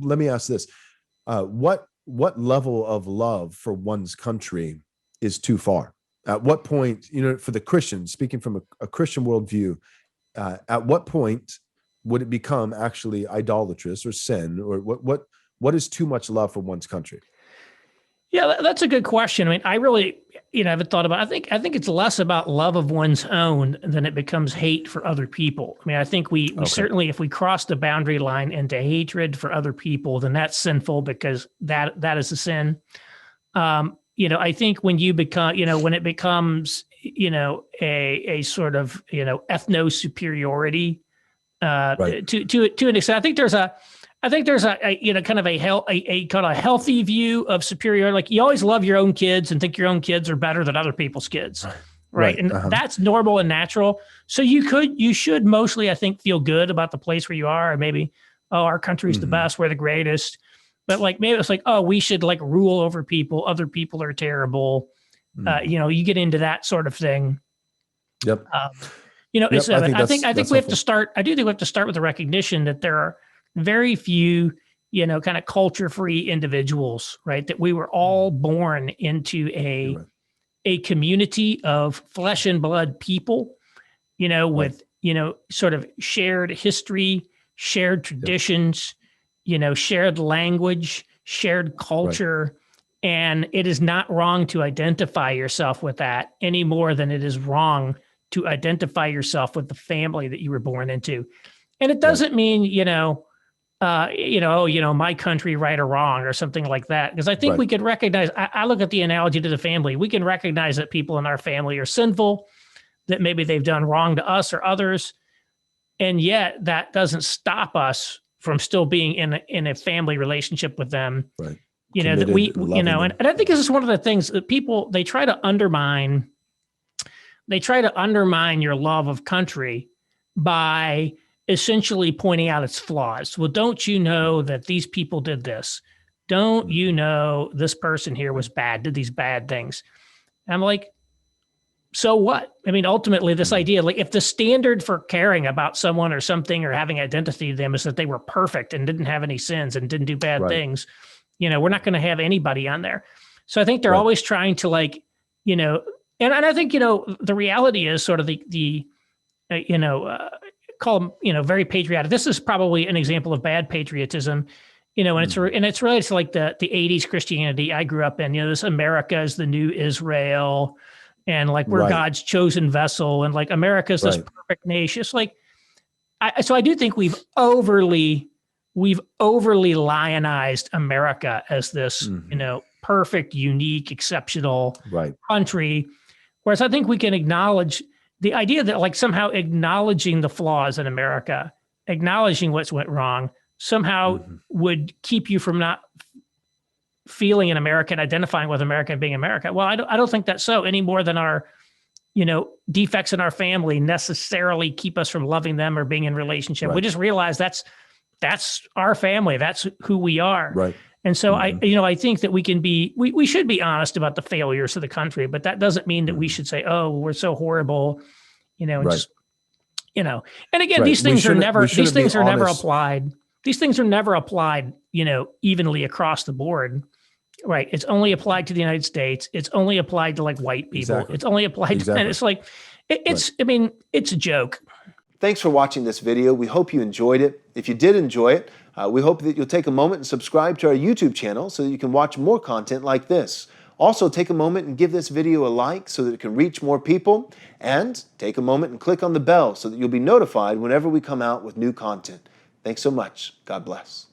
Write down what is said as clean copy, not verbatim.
Let me ask this: what level of love for one's country is too far? At what point, for the Christian, speaking from a Christian worldview, at what point would it become actually idolatrous or sin, or what is too much love for one's country? Yeah, that's a good question. I mean, I really, haven't thought about it. I think it's less about love of one's own than it becomes hate for other people. I mean, I think we certainly, if we cross the boundary line into hatred for other people, then that's sinful, because that is a sin. I think when you become, when it becomes, a sort of, ethno superiority, Right. to an extent, I think there's a kind of a kind of healthy view of superiority. Like, you always love your own kids and think your own kids are better than other people's kids. Right. And that's normal and natural. So you should mostly, I think, feel good about the place where you are, and maybe, oh, our country's the best, we're the greatest. But like, maybe it's like, oh, we should like rule over people. Other people are terrible. You get into that sort of thing. Yep. I think we have to start. I do think we have to start with the recognition that there are very few, kind of culture-free individuals, right? That we were all born into a community of flesh and blood people, with, sort of shared history, shared traditions, shared language, shared culture. Right. And it is not wrong to identify yourself with that any more than it is wrong to identify yourself with the family that you were born into. And it doesn't mean, my country, right or wrong, or something like that. Because I think we could recognize, I look at the analogy to the family. We can recognize that people in our family are sinful, that maybe they've done wrong to us or others. And yet that doesn't stop us from still being in a family relationship with them. Right. Committed, that we, and I think this is one of the things that people, they try to undermine your love of country by essentially pointing out its flaws. Well, don't you know that these people did this? Don't you know this person here was bad, did these bad things? And I'm like, so what? I mean, ultimately, this idea, like, if the standard for caring about someone or something or having identity to them is that they were perfect and didn't have any sins and didn't do bad things, we're not going to have anybody on there. So I think they're always trying to, like, and I think, the reality is sort of call them, very patriotic. This is probably an example of bad patriotism, and it's related to like the 80s Christianity I grew up in. This America is the new Israel, and like we're God's chosen vessel, and like America's this perfect nation. It's like, so I do think we've overly lionized America as this, perfect, unique, exceptional country. Whereas I think we can acknowledge the idea that, like, somehow acknowledging the flaws in America, acknowledging what's went wrong, somehow would keep you from not feeling an American, identifying with America and being America. Well, I don't think that's so, any more than our, defects in our family necessarily keep us from loving them or being in relationship. We just realize that's our family. That's who we are. Right. And so I think that we should be honest about the failures of the country, but that doesn't mean that we should say, oh, we're so horrible, and just, and again, these things are never applied. These things are never applied, evenly across the board. Right. It's only applied to the United States. It's only applied to like white people. Exactly. It's only applied to, and it's like, it's a joke. Thanks for watching this video. We hope you enjoyed it. If you did enjoy it, we hope that you'll take a moment and subscribe to our YouTube channel so that you can watch more content like this. Also, take a moment and give this video a like so that it can reach more people. And take a moment and click on the bell so that you'll be notified whenever we come out with new content. Thanks so much. God bless.